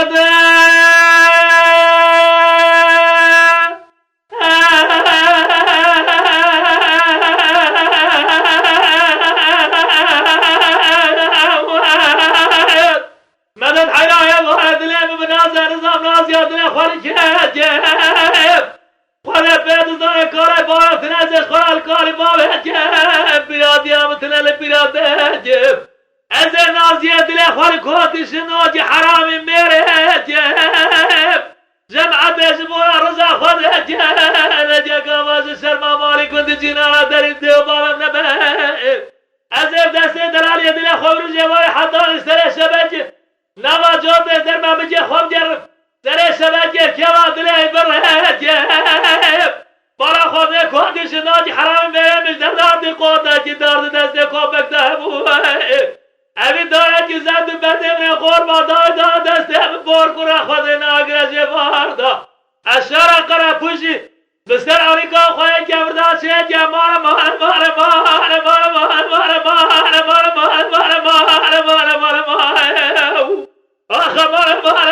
مده مدد حياة الواحد اللي بنازل نظام نازي الدنيا خالي كجيب خالي بيت زاي كاري بارا تنازل خالي كاري بابا جيب بيادي مثل البياد جيب ازر نازي الدنيا خالي كوتي شنوجي حرامي ميري جيب جمعة بيجبورا رزا خالي جيب نجيك آواز الشرما مالي كنت جينا داري ديوبا منبه ازر دستي دلالي الدنيا خالي جيباري حضاري سري شبجي نوا جوب در ما بجي خوب جر سر شبکه کوا دلی بره جیب برا خود کودش ناجی حرام میرمش در دادی قوتا کی درد دست کوبک دهبو اوی داره کی زد بده من قربا دای دست هم بار کرا خود ناگرج واردا اشارا کرا پوشی بسر آریکا خواه کبردا چه جمار مار مار مار مار مار مار مار مار مار مار مار مار مار مار آخه مار مار